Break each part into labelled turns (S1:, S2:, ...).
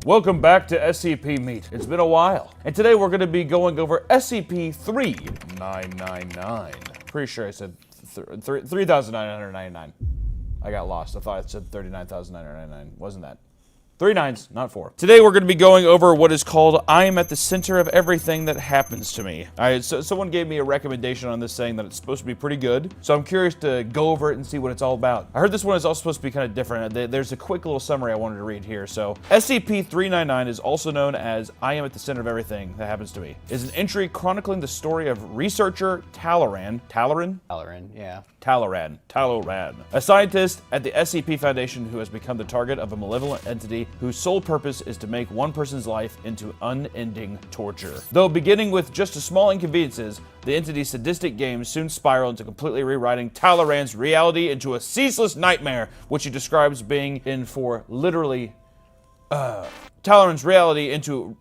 S1: Welcome back to SCP Meet. It's been a while. And today we're going to be going over SCP-3999. Pretty sure I said 3,999. I got lost. I thought it said 39,999. Wasn't that? 3 nines, not 4. Today we're going to be going over what is called I am at the center of everything that happens to me. So someone gave me a recommendation on this saying that it's supposed to be pretty good. So I'm curious to go over it and see what it's all about. I heard this one is also supposed to be kind of different. There's a quick little summary I wanted to read here. So SCP-399 is also known as I am at the center of everything that happens to me. Is an entry chronicling the story of researcher Talaran,
S2: yeah.
S1: Talaran, a scientist at the SCP Foundation who has become the target of a malevolent entity whose sole purpose is to make one person's life into unending torture. Though beginning with just a small inconveniences, the entity's sadistic games soon spiral into completely rewriting Talaran's reality into a ceaseless nightmare, which he describes being in for literally Talaran's reality into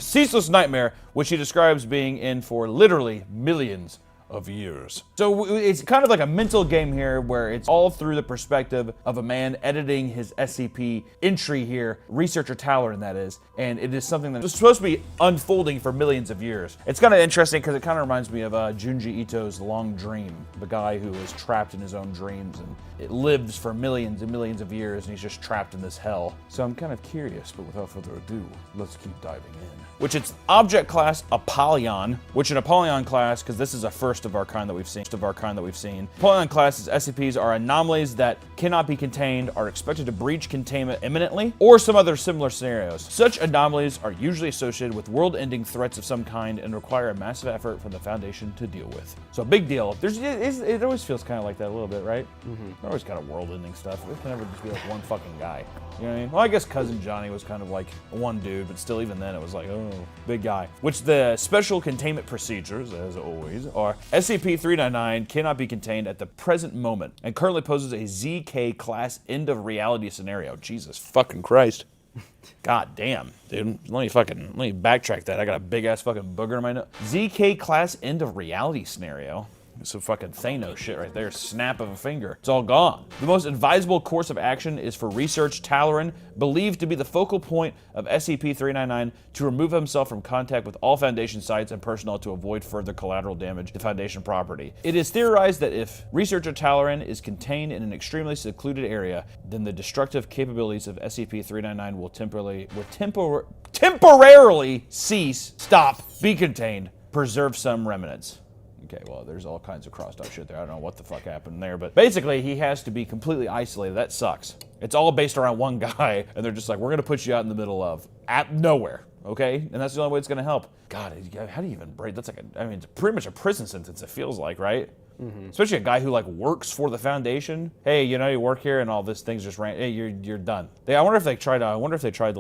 S1: ceaseless nightmare, which he describes being in for literally millions of years. So it's kind of like a mental game here where it's all through the perspective of a man editing his SCP entry here, researcher Talaran that is, and it is something that's supposed to be unfolding for millions of years. It's kind of interesting because it kind of reminds me of Junji Ito's Long Dream, the guy who is trapped in his own dreams and it lives for millions and millions of years and he's just trapped in this hell. So I'm kind of curious, but without further ado, let's keep diving in. Which it's object class Apollyon, which an Apollyon class, because this is a first of our kind that we've seen. Apollyon classes SCPs are anomalies that cannot be contained, are expected to breach containment imminently, or some other similar scenarios. Such anomalies are usually associated with world-ending threats of some kind and require a massive effort from the Foundation to deal with. So a big deal. It always feels kind of like that a little bit, right? Mm-hmm. Always kind of world-ending stuff. It can never just be like one fucking guy. You know what I mean? Well, I guess Cousin Johnny was kind of like one dude, but still, even then, it was like, oh, big guy. Which the special containment procedures, as always, are SCP-399 cannot be contained at the present moment and currently poses a ZK class end of reality scenario. Jesus fucking Christ. God damn, dude. Let me backtrack that. I got a big ass fucking booger in my nose. ZK class end of reality scenario. Some fucking Thanos shit right there. Snap of a finger. It's all gone. The most advisable course of action is for research Talaran, believed to be the focal point of SCP-399, to remove himself from contact with all Foundation sites and personnel to avoid further collateral damage to Foundation property. It is theorized that if researcher Talaran is contained in an extremely secluded area, then the destructive capabilities of SCP-399 will temporarily cease, be contained, preserve some remnants. Okay, well, there's all kinds of crossed out shit there. I don't know what the fuck happened there, but basically he has to be completely isolated. That sucks. It's all based around one guy, and they're just like, we're gonna put you out in the middle of nowhere, okay? And that's the only way it's gonna help. God, how do you even break? That's like it's pretty much a prison sentence, it feels like, right? Mm-hmm. Especially a guy who like works for the Foundation. Hey, you work here, and all this things just ran. Hey, you're done. I wonder if they tried to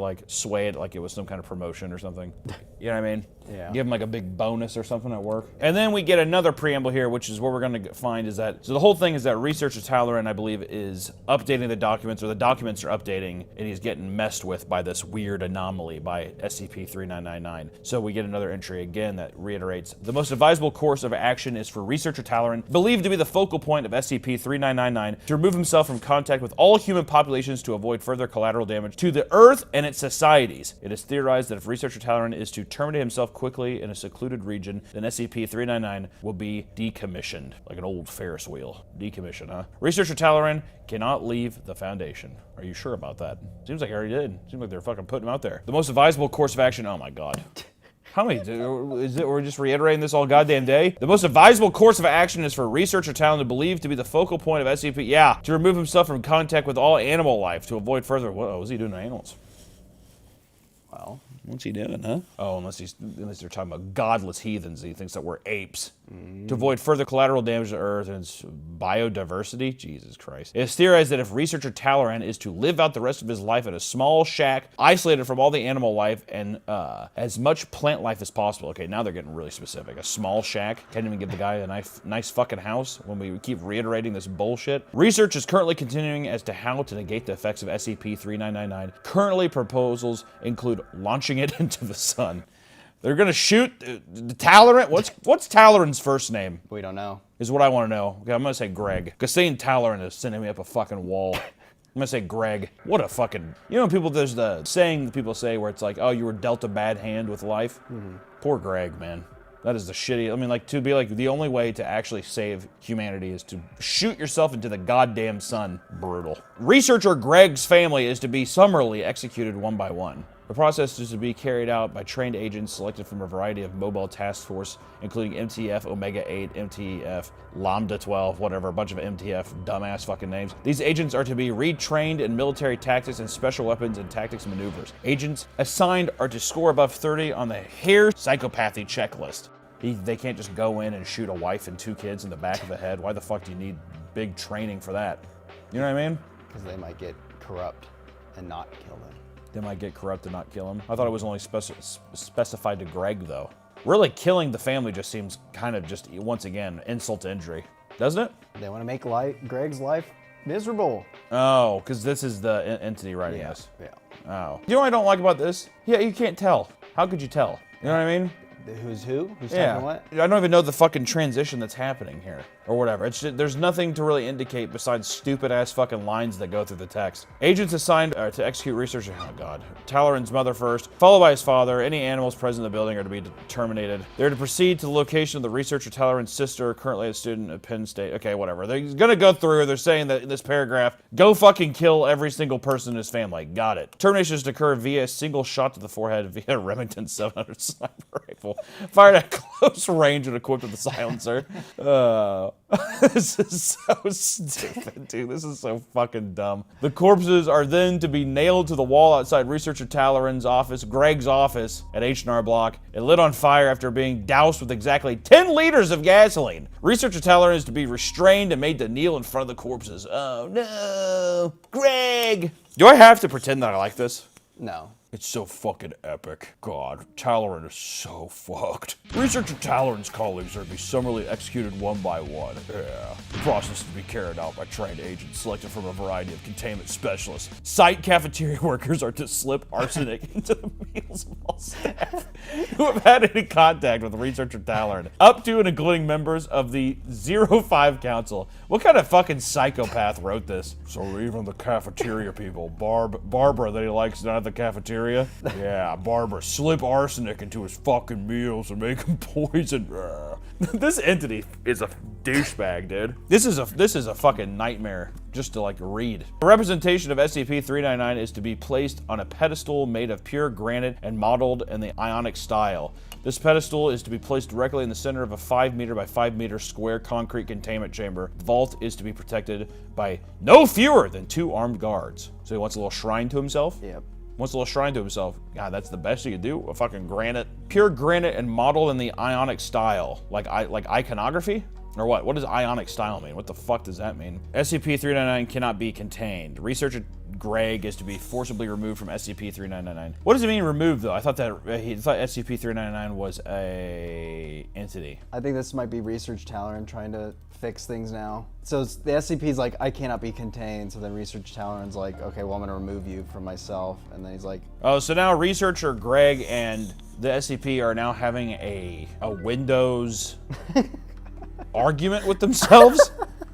S1: like sway it like it was some kind of promotion or something. You know what I mean? Yeah. Give them like a big bonus or something at work. And then we get another preamble here, which is what we're going to find is that, so the whole thing is that researcher Talaran, I believe, is updating the documents, or the documents are updating, and he's getting messed with by this weird anomaly by SCP-3999. So we get another entry again that reiterates, the most advisable course of action is for researcher Talaran, believed to be the focal point of SCP-3999, to remove himself from contact with all human populations to avoid further collateral damage to the Earth and its societies. It is theorized that if researcher Talaran is to terminate himself quickly in a secluded region, then SCP-399 will be decommissioned. Like an old Ferris wheel. Decommissioned, huh? Researcher Talaran cannot leave the Foundation. Are you sure about that? Seems like I already did. Seems like they're fucking putting him out there. The most advisable course of action, oh my god. How many, we're just reiterating this all goddamn day? The most advisable course of action is for researcher Talaran, believed to be the focal point of SCP, to remove himself from contact with all animal life to avoid further, what was he doing to animals?
S2: Well,
S1: what's he doing, huh? Oh, unless they're talking about godless heathens, he thinks that we're apes. To avoid further collateral damage to Earth and its biodiversity. Jesus Christ. It is theorized that if researcher Talaran is to live out the rest of his life in a small shack, isolated from all the animal life and as much plant life as possible. Okay, now they're getting really specific. A small shack. Can't even give the guy a nice fucking house when we keep reiterating this bullshit. Research is currently continuing as to how to negate the effects of SCP-3999. Currently, proposals include launching it into the sun. They're gonna shoot Talaran. What's Talaran's first name?
S2: We don't know.
S1: Is what I want to know. Okay, I'm gonna say Greg. Because saying Talaran is sending me up a fucking wall. I'm gonna say Greg. What a fucking... You know, people, there's the saying that people say where it's like, oh, you were dealt a bad hand with life. Poor Greg, man. That is the shitty... I mean, like, to be like, the only way to actually save humanity is to shoot yourself into the goddamn sun. Brutal. Researcher Greg's family is to be summarily executed one by one. The process is to be carried out by trained agents selected from a variety of mobile task force, including MTF, Omega-8, MTF, Lambda-12, whatever, a bunch of MTF dumbass fucking names. These agents are to be retrained in military tactics and special weapons and tactics maneuvers. Agents assigned are to score above 30 on the Hare psychopathy checklist. They can't just go in and shoot a wife and 2 kids in the back of the head. Why the fuck do you need big training for that? You know what I mean?
S2: Because they might get corrupt and not kill them.
S1: They might get corrupt and not kill him. I thought it was only specified to Greg, though. Really killing the family just seems kind of just, once again, insult to injury. Doesn't it?
S2: They want to make Greg's life miserable.
S1: Oh, because this is the entity writing this.
S2: Yeah.
S1: Oh. You know what I don't like about this? Yeah, you can't tell. How could you tell? You know what I mean?
S2: Who's who? Who's
S1: Yeah.
S2: talking what?
S1: I don't even know the fucking transition that's happening here. Or whatever. It's just, there's nothing to really indicate besides stupid-ass fucking lines that go through the text. Agents assigned to execute research... Oh, God. Talleyrand's mother first, followed by his father. Any animals present in the building are to be terminated. They're to proceed to the location of the researcher Talleyrand's sister, currently a student at Penn State. Okay, whatever. They're gonna go through. They're saying that in this paragraph, go fucking kill every single person in his family. Got it. Termination is to occur via a single shot to the forehead via a Remington 700 sniper rifle. Fired at close range and equipped with a silencer. This is so stupid, dude. This is so fucking dumb. The corpses are then to be nailed to the wall outside researcher Talleyrand's office, Greg's office at H&R Block, and lit on fire after being doused with exactly 10 liters of gasoline. Researcher Talleyrand is to be restrained and made to kneel in front of the corpses. Oh no, Greg! Do I have to pretend that I like this?
S2: No.
S1: It's so fucking epic. God, Talleyrand is so fucked. Researcher Talleyrand's colleagues are to be summarily executed one by one. Yeah. The process is to be carried out by trained agents selected from a variety of containment specialists. Site cafeteria workers are to slip arsenic into the meals of all staff who have had any contact with Researcher Talleyrand, up to and including members of the 05 Council. What kind of fucking psychopath wrote this? So even the cafeteria people, Barbara that he likes down at the cafeteria. Yeah, Barbara, slip arsenic into his fucking meals and make him poison. This entity is a douchebag, dude. This is a fucking nightmare just to like read. A representation of SCP-399 is to be placed on a pedestal made of pure granite and modeled in the Ionic style. This pedestal is to be placed directly in the center of a 5 meter by 5 meter square concrete containment chamber. The vault is to be protected by no fewer than 2 armed guards. So he wants a little shrine to himself?
S2: Yep.
S1: Wants a little shrine to himself. God, that's the best you could do. A fucking granite. Pure granite and modeled in the Ionic style. Like iconography? Or what? What does Ionic style mean? What the fuck does that mean? SCP-399 cannot be contained. Researcher Greg is to be forcibly removed from SCP-3999. What does it mean removed, though? I thought SCP-399 was a entity.
S2: I think this might be Research Talleyrand trying to fix things now. So the SCP's like, I cannot be contained. So then Research Talleyrand's like, okay, well, I'm gonna remove you from myself. And then he's like,
S1: oh, so now Researcher Greg and the SCP are now having a Windows argument with themselves?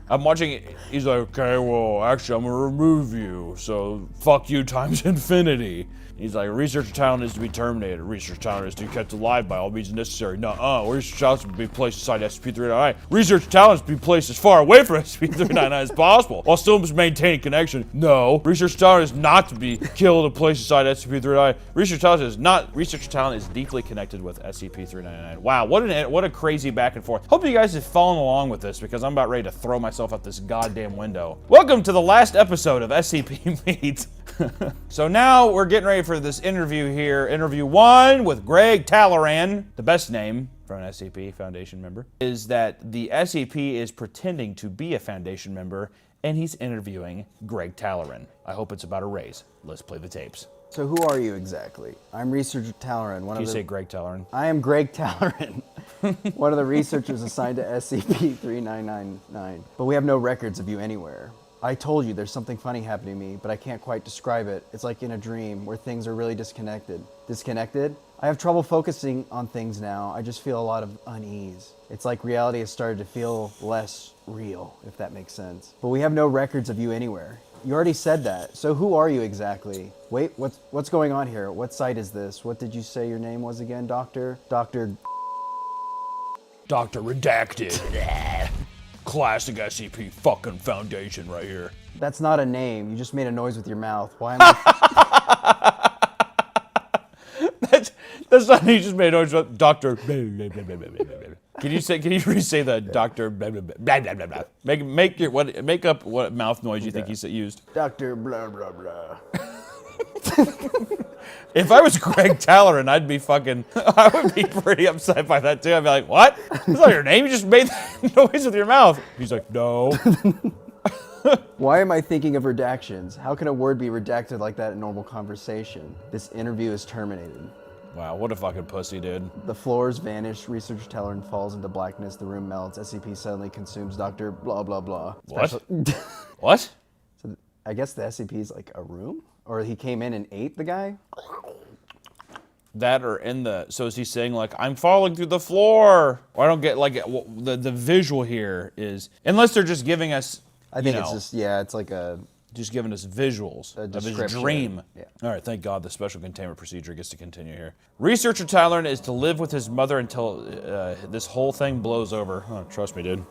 S1: I'm watching it. He's like, okay, well, actually, I'm gonna remove you. So fuck you times infinity. He's like, Researcher Talleyrand is to be terminated. Researcher Talleyrand is to be kept alive by all means necessary. Nuh-uh. Researcher Talleyrand is to be placed inside SCP-399. Researcher Talleyrand is to be placed as far away from SCP-399 as possible, while still maintaining connection. No. Researcher Talleyrand is not to be killed and placed inside SCP-399. Researcher Talleyrand is not. Researcher Talleyrand is deeply connected with SCP-399. Wow, what a crazy back and forth. Hope you guys have followed along with this because I'm about ready to throw myself out this goddamn window. Welcome to the last episode of SCP Meet. So now we're getting ready for this interview here. Interview 1 with Greg Talleyrand. The best name for an SCP Foundation member is that the SCP is pretending to be a Foundation member and he's interviewing Greg Talleyrand. I hope it's about a raise. Let's play the tapes.
S2: so who are you exactly? I'm Researcher Talleyrand.
S1: Can you say Greg Talleyrand?
S2: I am Greg Talleyrand, one of the researchers assigned to SCP-3999. But we have no records of you anywhere. I told you there's something funny happening to me, but I can't quite describe it. It's like in a dream where things are really disconnected. Disconnected? I have trouble focusing on things now. I just feel a lot of unease. It's like reality has started to feel less real, if that makes sense. But we have no records of you anywhere. You already said that. So who are you exactly? Wait, what's going on here? What site is this? What did you say your name was again, Doctor? Doctor
S1: Redacted. Classic SCP fucking Foundation right here.
S2: That's not a name. You just made a noise with your mouth. Why am I...
S1: That's not, you just made a noise with Dr. Can you re-say that, Dr. Make up what mouth noise you think he used.
S2: Dr. blah, blah, blah.
S1: If I was Greg Tallerin, I would be pretty upset by that too. I'd be like, what? That's not your name, you just made that noise with your mouth. He's like, no.
S2: Why am I thinking of redactions? How can a word be redacted like that in normal conversation? This interview is terminated.
S1: Wow, what a fucking pussy, dude.
S2: The floors vanish, research Tallerin falls into blackness, the room melts, SCP suddenly consumes Dr. blah blah blah.
S1: What? What?
S2: So I guess the SCP is like a room? Or he came in and ate the guy?
S1: That or so is he saying like, I'm falling through the floor? Or I don't get like, the visual here is, unless they're just giving us,
S2: I think it's just, yeah, it's like
S1: just giving us visuals of his dream.
S2: Yeah.
S1: All right, thank God the special containment procedure gets to continue here. Researcher Tallerin is to live with his mother until this whole thing blows over. Oh, trust me, dude.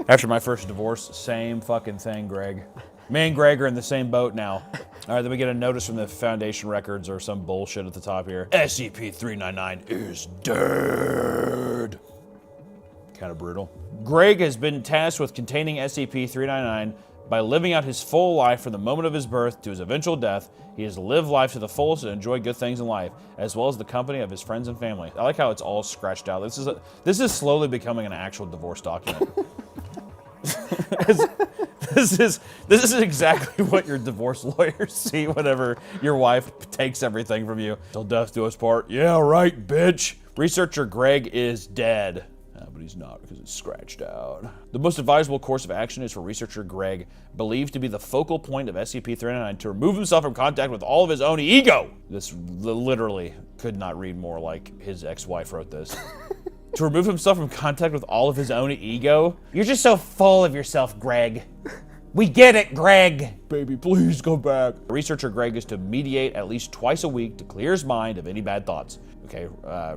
S1: After my first divorce, same fucking thing, Greg. Me and Greg are in the same boat now. All right, then we get a notice from the Foundation records or some bullshit at the top here. SCP-399 is dead. Kind of brutal. Greg has been tasked with containing SCP-399 by living out his full life from the moment of his birth to his eventual death. He has lived life to the fullest and enjoyed good things in life, as well as the company of his friends and family. I like how it's all scratched out. This is slowly becoming an actual divorce document. This is exactly what your divorce lawyers see whenever your wife takes everything from you. Till death do us part. Yeah, right, bitch. Researcher Greg is dead. But he's not because it's scratched out. The most advisable course of action is for researcher Greg, believed to be the focal point of SCP-399, to remove himself from contact with all of his own ego. This literally could not read more like his ex-wife wrote this. To remove himself from contact with all of his own ego? You're just so full of yourself, Greg. We get it, Greg. Baby, please go back. Researcher Greg is to mediate at least twice a week to clear his mind of any bad thoughts. Okay,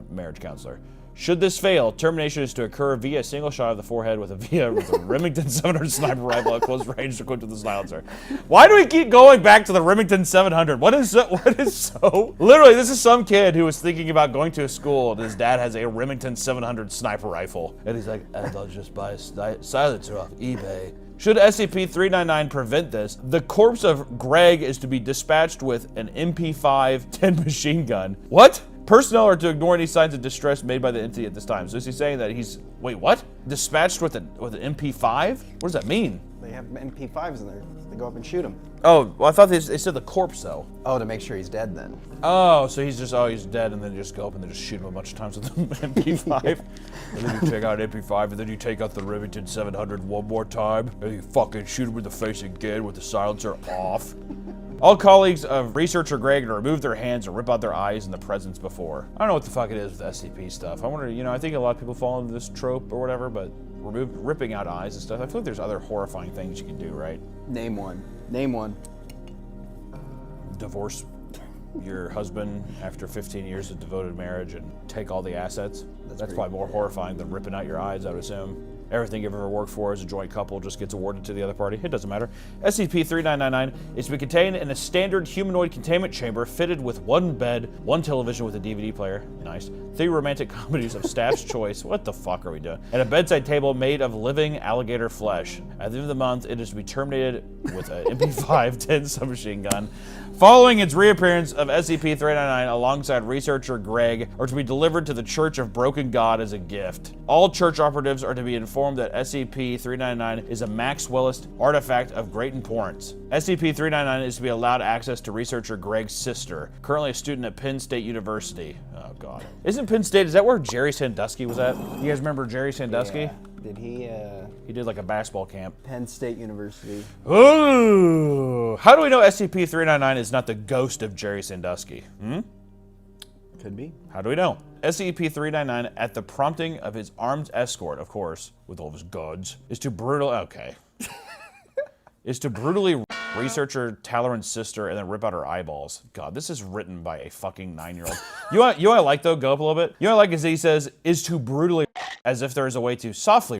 S1: marriage counselor. Should this fail, termination is to occur via a single shot of the forehead with a Remington 700 sniper rifle at close range equipped with the silencer. Why do we keep going back to the Remington 700? What is so? Literally, this is some kid who was thinking about going to a school and his dad has a Remington 700 sniper rifle. And he's like, I'll just buy a silencer off eBay. Should SCP-399 prevent this, the corpse of Greg is to be dispatched with an MP5 10 machine gun. What? Personnel are to ignore any signs of distress made by the entity at this time. So is he saying that he's, wait, what? Dispatched with an MP5? What does that mean?
S2: They have MP5s in there. They go up and shoot him.
S1: Oh, well, I thought they said the corpse, though.
S2: Oh, to make sure he's dead then.
S1: Oh, so he's dead, and then just go up and then just shoot him a bunch of times with an MP5. And then you take out an MP5, and then you take out the Remington 700 one more time, and you fucking shoot him in the face again with the silencer off. All colleagues of Researcher Greg to remove their hands and rip out their eyes in the presence before. I don't know what the fuck it is with SCP stuff. I wonder, I think a lot of people fall into this trope or whatever, but ripping out eyes and stuff. I feel like there's other horrifying things you can do, right?
S2: Name one. Name one.
S1: Divorce your husband after 15 years of devoted marriage and take all the assets. That's probably more horrifying than ripping out your eyes, I would assume. Everything you've ever worked for as a joint couple just gets awarded to the other party. It doesn't matter. SCP-3999 is to be contained in a standard humanoid containment chamber fitted with one bed, one television with a DVD player, nice, 3 romantic comedies of staff's choice, what the fuck are we doing, and a bedside table made of living alligator flesh. At the end of the month, it is to be terminated with an MP5 10 submachine gun. Following its reappearance of SCP-399 alongside researcher Greg are to be delivered to the Church of Broken God as a gift. All church operatives are to be informed that SCP-399 is a Maxwellist artifact of great importance. SCP-399 is to be allowed access to researcher Greg's sister, currently a student at Penn State University. Oh god. Isn't Penn State, is that where Jerry Sandusky was at? You guys remember Jerry Sandusky?
S2: Yeah. Did he,
S1: He did like a basketball camp.
S2: Penn State University.
S1: Ooh! How do we know SCP-399 is not the ghost of Jerry Sandusky?
S2: Could be.
S1: How do we know? SCP-399, at the prompting of his armed escort, of course, with all of his guns, is to brutally Researcher Talleyrand's sister and then rip out her eyeballs. God, this is written by a fucking 9-year-old. You know what I like though? Go up a little bit. You know what I like is he says, is to brutally as if there is a way to softly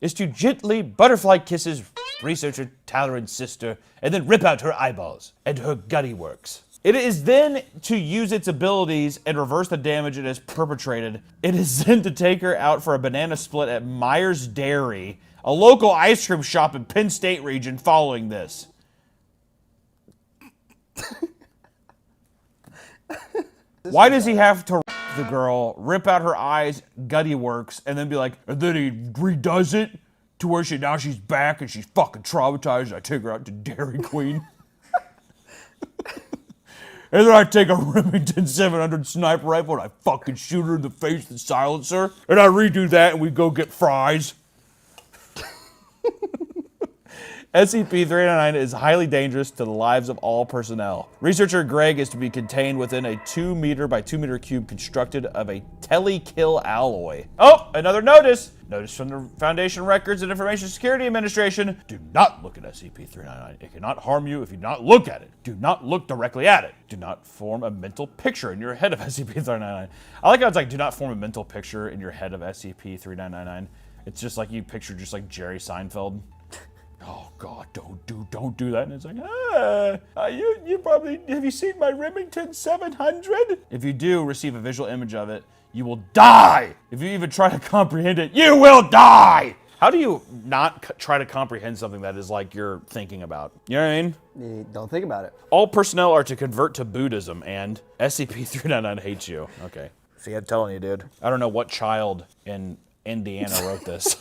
S1: is to gently butterfly kisses researcher Talleyrand's sister and then rip out her eyeballs and her gutty works. It is then to use its abilities and reverse the damage it has perpetrated. It is then to take her out for a banana split at Myers Dairy, a local ice cream shop in Penn State region following this. Why does he have to the girl, rip out her eyes, gutty works, and then be like, and then he redoes it to where now she's back and she's fucking traumatized. I take her out to Dairy Queen. And then I take a Remington 700 sniper rifle and I fucking shoot her in the face with the silencer. And I redo that and we go get fries. SCP-399 is highly dangerous to the lives of all personnel. Researcher Greg is to be contained within a 2 meter by 2 meter cube constructed of a telekill alloy. Oh, another notice! Notice from the Foundation Records and Information Security Administration. Do not look at SCP-399. It cannot harm you if you do not look at it. Do not look directly at it. Do not form a mental picture in your head of SCP-399. I like how it's like, do not form a mental picture in your head of SCP-3999. It's just like you picture just like Jerry Seinfeld. Oh God, don't do that. And it's like, you probably, have you seen my Remington 700? If you do receive a visual image of it, you will die. If you even try to comprehend it, you will die. How do you not try to comprehend something that is like you're thinking about? You know what I mean?
S2: You don't think about it.
S1: All personnel are to convert to Buddhism and SCP-399 hates you. Okay. See, I'm telling you, dude. I don't know what child in Indiana wrote this.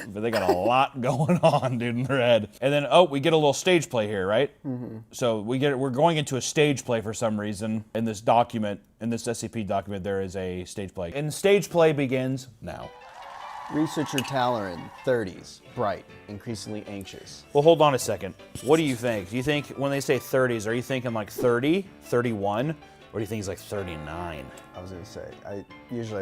S1: But they got a lot going on, dude, in their head. And then, oh, we get a little stage play here, right? Mm-hmm. So we're going into a stage play for some reason. In this document, in this SCP document, there is a stage play. And stage play begins now.
S2: Researcher Talleyrand, 30s, bright, increasingly anxious.
S1: Well, hold on a second. What do you think? Do you think when they say 30s, are you thinking like 30, 31? Or do you think he's like 39?
S2: I was gonna say, I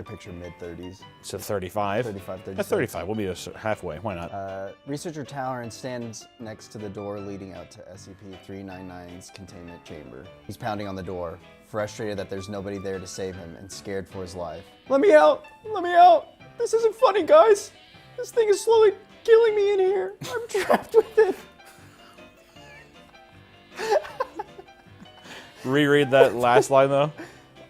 S2: picture mid-30s.
S1: So 35?
S2: 35, 36.
S1: At 35, we'll be halfway, why not?
S2: Researcher Talleyrand stands next to the door leading out to SCP-399's containment chamber. He's pounding on the door, frustrated that there's nobody there to save him and scared for his life. Let me out! Let me out! This isn't funny, guys! This thing is slowly killing me in here. I'm trapped with it.
S1: Reread that last line though.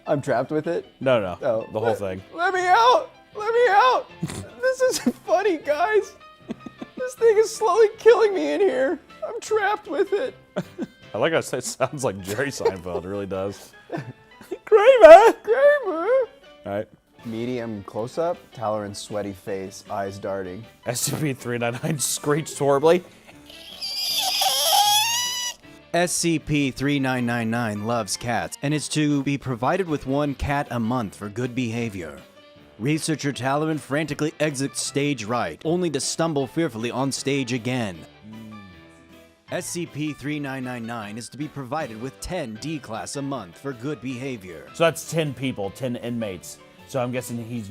S2: I'm trapped with it?
S1: No.
S2: Oh,
S1: the whole thing.
S2: Let me out! Let me out! This isn't funny, guys. This thing is slowly killing me in here. I'm trapped with it.
S1: I like how it sounds like Jerry Seinfeld. It really does. Kramer!
S2: Kramer!
S1: All right.
S2: Medium close-up, Talleyrand's sweaty face, eyes darting.
S1: SCP-399 screeched horribly.
S3: SCP-3999 loves cats and is to be provided with 1 cat a month for good behavior. Researcher Talleyrand frantically exits stage right, only to stumble fearfully on stage again. SCP-3999 is to be provided with 10 D-class a month for good behavior.
S1: So that's 10 people, 10 inmates. So I'm guessing he's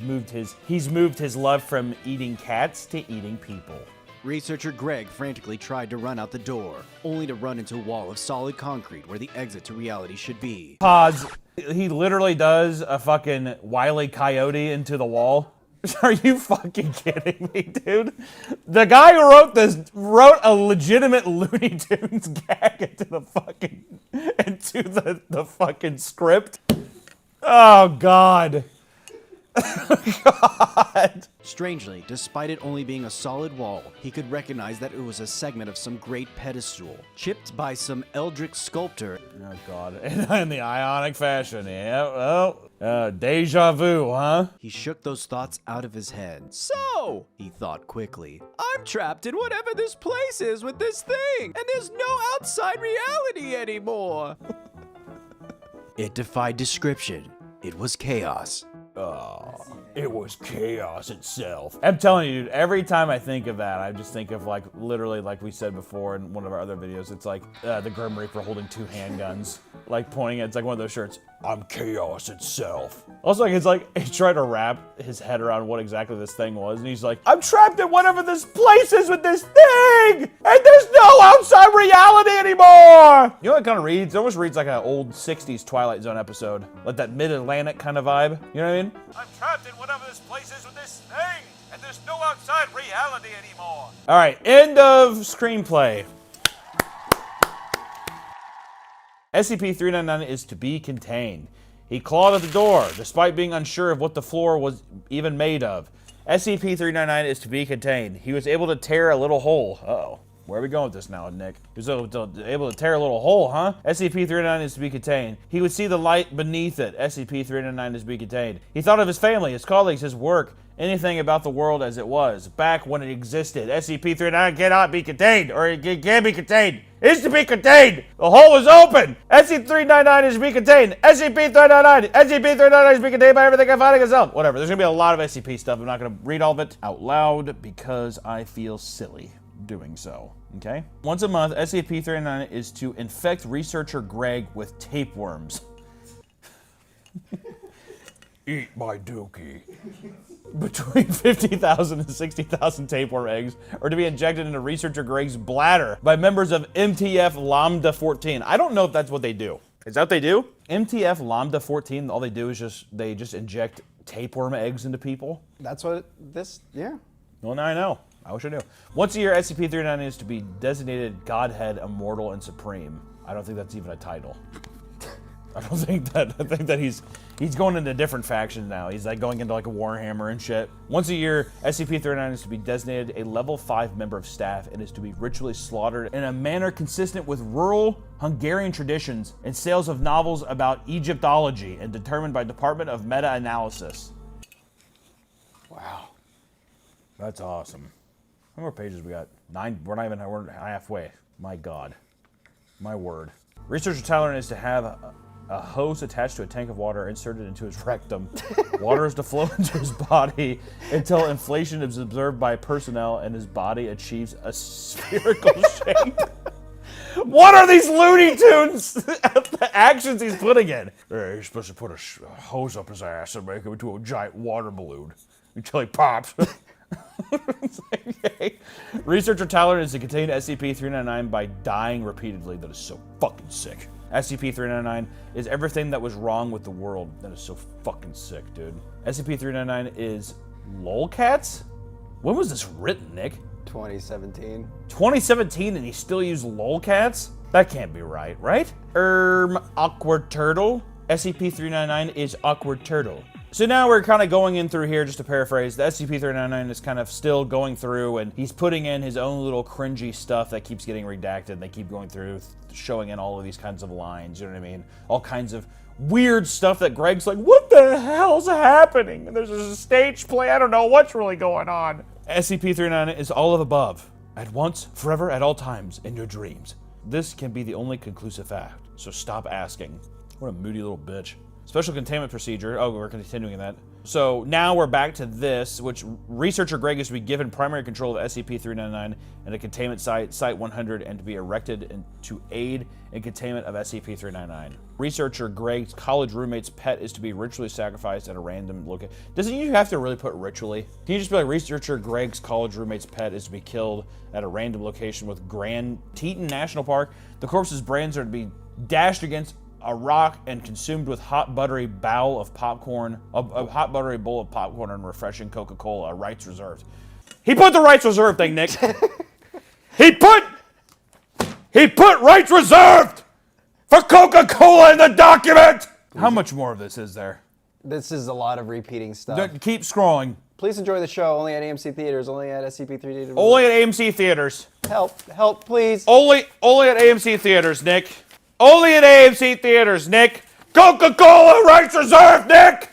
S1: moved his love from eating cats to eating people.
S3: Researcher Greg frantically tried to run out the door, only to run into a wall of solid concrete where the exit to reality should be.
S1: Pause. He literally does a fucking Wile E. Coyote into the wall. Are you fucking kidding me, dude? The guy who wrote this wrote a legitimate Looney Tunes gag into the fucking script. Oh God. God.
S3: Strangely, despite it only being a solid wall, he could recognize that it was a segment of some great pedestal, chipped by some eldritch sculptor.
S1: Oh God, in the ionic fashion, yeah, well, deja vu, huh?
S3: He shook those thoughts out of his head. So, he thought quickly, I'm trapped in whatever this place is with this thing, and there's no outside reality anymore. It defied description. It was chaos.
S1: Oh. It was chaos itself. I'm telling you, dude, every time I think of that, I just think of like, literally, like we said before in one of our other videos, it's like the Grim Reaper holding 2 handguns, like pointing at, it's like one of those shirts. I'm chaos itself. Also, like, it's like, he's trying to wrap his head around what exactly this thing was, and he's like, I'm trapped in whatever this place is with this thing, and there's no outside reality anymore! You know what it kind of reads? It almost reads like an old 60s Twilight Zone episode. Like that mid-Atlantic kind of vibe, you know what I mean? I'm trapped in whatever this place is with this thing, and there's no outside reality anymore. All right, end of screenplay. SCP-399 is to be contained. He clawed at the door, despite being unsure of what the floor was even made of. SCP-399 is to be contained. He was able to tear a little hole. Uh-oh. Where are we going with this now, Nick? He was able to tear a little hole, huh? SCP-399 is to be contained. He would see the light beneath it. SCP-399 is to be contained. He thought of his family, his colleagues, his work, anything about the world as it was, back when it existed. SCP-399 cannot be contained, or it can be contained. It is to be contained. The hole is open. SCP-399 is to be contained. SCP-399. SCP-399 is to be contained by everything I find itself. Whatever. There's going to be a lot of SCP stuff. I'm not going to read all of it out loud because I feel silly doing so. Okay? Once a month, SCP-399 is to infect researcher Greg with tapeworms. Eat my dookie. Between 50,000 and 60,000 tapeworm eggs are to be injected into researcher Greg's bladder by members of MTF Lambda 14. I don't know if that's what they do. Is that what they do? MTF Lambda 14, all they do is they just inject tapeworm eggs into people?
S2: That's what yeah.
S1: Well, now I know. I wish I knew. Once a year, SCP-399 is to be designated Godhead, Immortal, and Supreme. I don't think that's even a title. I think that he's going into a different faction now. He's like going into like a Warhammer and shit. Once a year, SCP-399 is to be designated a level 5 member of staff and is to be ritually slaughtered in a manner consistent with rural Hungarian traditions and sales of novels about Egyptology and determined by Department of Meta-Analysis.
S2: Wow.
S1: That's awesome. How many more pages we got? 9. We're halfway. My God. My word. Researcher Tyler is to have a hose attached to a tank of water inserted into his rectum. Water is to flow into his body until inflation is observed by personnel and his body achieves a spherical shape. What are these Looney Tunes the actions he's putting in? Hey, he's supposed to put a hose up his ass and make him into a giant water balloon until he pops. Okay. Researcher Tyler is to contain SCP-399 by dying repeatedly. That is so fucking sick. SCP-399 is everything that was wrong with the world. That is so fucking sick, dude. SCP-399 is lolcats? When was this written, Nick?
S2: 2017.
S1: 2017 and he still used lolcats? That can't be right, right? Awkward turtle. SCP-399 is awkward turtle. So now we're kind of going in through here, just to paraphrase, the SCP-399 is kind of still going through and he's putting in his own little cringy stuff that keeps getting redacted. They keep going through, showing in all of these kinds of lines, you know what I mean? All kinds of weird stuff that Greg's like, what the hell's happening? And there's a stage play, I don't know what's really going on. SCP-399 is all of above, at once, forever, at all times, in your dreams. This can be the only conclusive fact, so stop asking. What a moody little bitch. Special containment procedure. Oh, we're continuing that. So now we're back to this, which researcher Greg is to be given primary control of SCP-399 and a containment site, Site 100, and to be erected to aid in containment of SCP-399. Researcher Greg's college roommate's pet is to be ritually sacrificed at a random location. Doesn't you have to really put ritually? Can you just be like, researcher Greg's college roommate's pet is to be killed at a random location with Grand Teton National Park? The corpse's brains are to be dashed against a rock and consumed with hot buttery bowl of popcorn, a hot buttery bowl of popcorn and refreshing Coca-Cola, rights reserved. He put the rights reserved thing, Nick. He put rights reserved for Coca-Cola in the document. How much more of this is there?
S2: This is a lot of repeating stuff.
S1: Keep scrolling.
S2: Please enjoy the show. Only at AMC theaters. Only at SCP-3D.
S1: Only at AMC theaters.
S2: Help, please.
S1: Only at AMC theaters, Nick. Only at AMC theaters, Nick. Coca-Cola rights reserved, Nick.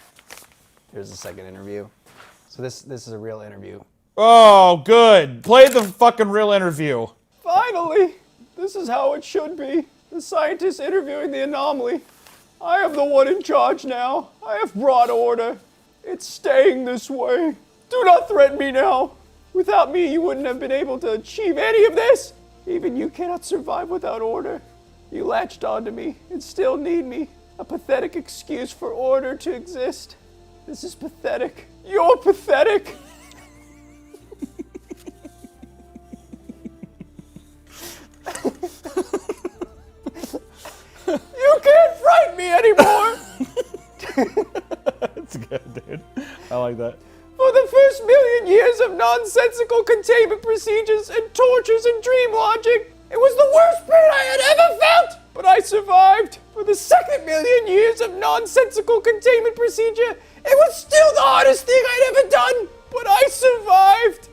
S2: Here's the second interview. So this is a real interview.
S1: Oh, good. Play the fucking real interview.
S2: Finally, this is how it should be. The scientist interviewing the anomaly. I am the one in charge now. I have brought order. It's staying this way. Do not threaten me now. Without me, you wouldn't have been able to achieve any of this. Even you cannot survive without order. You latched onto me and still need me. A pathetic excuse for order to exist. This is pathetic. You're pathetic. You can't frighten me anymore.
S1: That's good, dude. I like that.
S2: For the first million years of nonsensical containment procedures and tortures and dream logic, it was the worst pain I had ever felt, but I survived. For the second million years of nonsensical containment procedure, it was still the hardest thing I'd ever done, but I survived.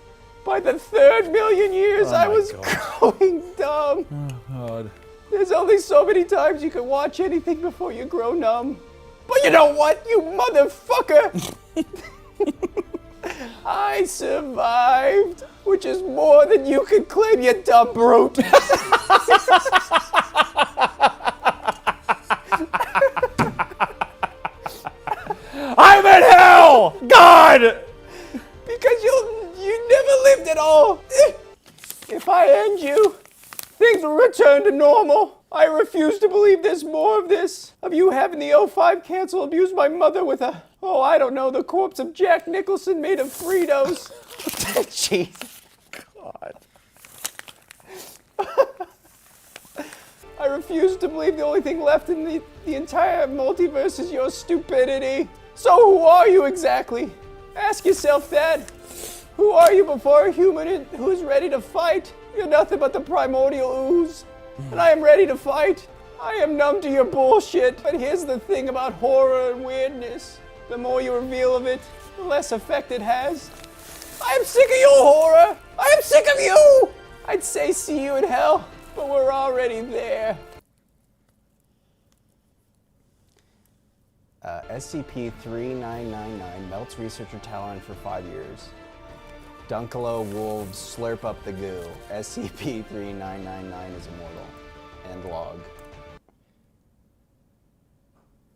S2: By the third million years, I was going dumb.
S1: Oh, God.
S2: There's only so many times you can watch anything before you grow numb. But you know what, you motherfucker? I survived, which is more than you can claim, you dumb brute.
S1: I'm in hell! God!
S2: Because you never lived at all. If I end you, things will return to normal. I refuse to believe there's more of this. Of you having the O5 cancel abuse my mother with a, oh, I don't know, the corpse of Jack Nicholson made of Fritos.
S1: Jesus. God.
S2: I refuse to believe the only thing left in the entire multiverse is your stupidity. So who are you exactly? Ask yourself that. Who are you before a human who's ready to fight? You're nothing but the primordial ooze. And I am ready to fight. I am numb to your bullshit. But here's the thing about horror and weirdness. The more you reveal of it, the less effect it has. I am sick of your horror. I am sick of you. I'd say see you in hell, but we're already there. SCP-3999 melts researcher Talon for 5 years. Dunkalo wolves slurp up the goo. SCP-3999 is immortal. End log.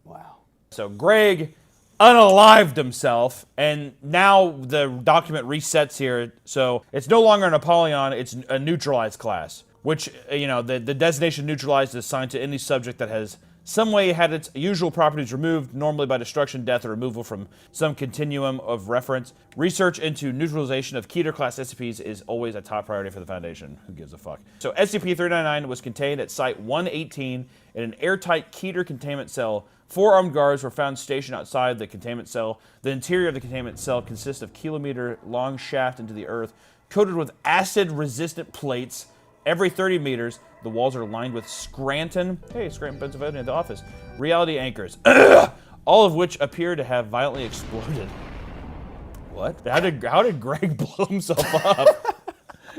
S2: Wow.
S1: So Greg unalived himself, and now the document resets here. So it's no longer an Apollyon, it's a neutralized class, which, you know, the designation neutralized is assigned to any subject that has some way had its usual properties removed, normally by destruction, death, or removal from some continuum of reference. Research into neutralization of Keter-class SCPs is always a top priority for the Foundation. Who gives a fuck? So SCP-399 was contained at Site-118 in an airtight Keter containment cell. 4 armed guards were found stationed outside the containment cell. The interior of the containment cell consists of kilometer-long shaft into the earth, coated with acid-resistant plates. Every 30 meters, the walls are lined with Scranton, Pennsylvania, the office, reality anchors, all of which appear to have violently exploded. What? How did Greg blow himself up?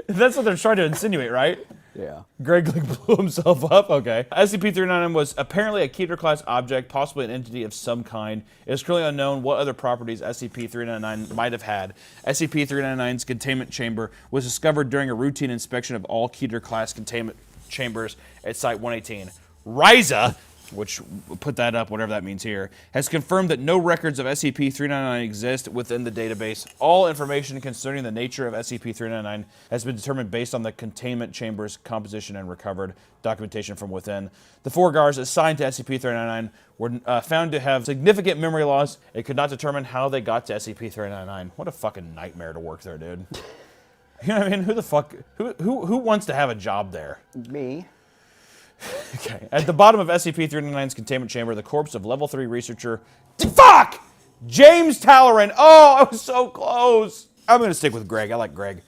S1: That's what they're trying to insinuate, right?
S2: Yeah.
S1: Greg blew himself up? Okay. SCP-399 was apparently a Keter-class object, possibly an entity of some kind. It is currently unknown what other properties SCP-399 might have had. SCP-399's containment chamber was discovered during a routine inspection of all Keter-class containment chambers at Site-118. RISA, which put that up, whatever that means here, has confirmed that no records of SCP-399 exist within the database. All information concerning the nature of SCP-399 has been determined based on the containment chamber's composition and recovered documentation from within. The 4 guards assigned to SCP-399 were found to have significant memory loss. It could not determine how they got to SCP-399. What a fucking nightmare to work there, dude. You know what I mean? Who the fuck? Who wants to have a job there?
S2: Me.
S1: Okay. At the bottom of SCP-399's containment chamber, the corpse of Level 3 researcher... Fuck! James Talleyrand. Oh, I was so close. I'm going to stick with Greg. I like Greg.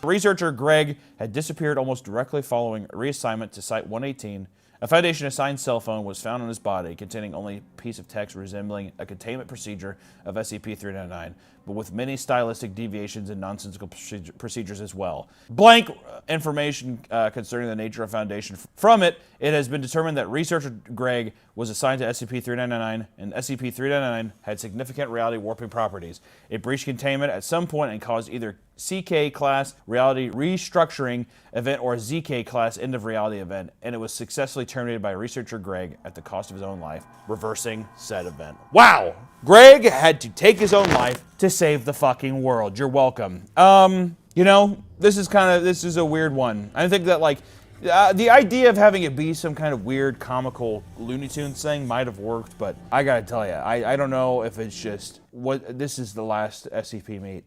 S1: Researcher Greg had disappeared almost directly following reassignment to Site-118. A Foundation-assigned cell phone was found on his body, containing only a piece of text resembling a containment procedure of SCP-399, but with many stylistic deviations and nonsensical procedures as well. Blank information concerning the nature of Foundation. From it, it has been determined that researcher Greg was assigned to SCP-399, and SCP-399 had significant reality warping properties. It breached containment at some point and caused either CK class reality restructuring event or a ZK class end of reality event, and it was successfully terminated by researcher Greg at the cost of his own life, reversing said event. Wow! Greg had to take his own life to save the fucking world. You're welcome. You know, this is a weird one. I think that, like, the idea of having it be some kind of weird comical Looney Tunes thing might have worked, but I gotta tell you, I don't know if it's just this is the last SCP meet.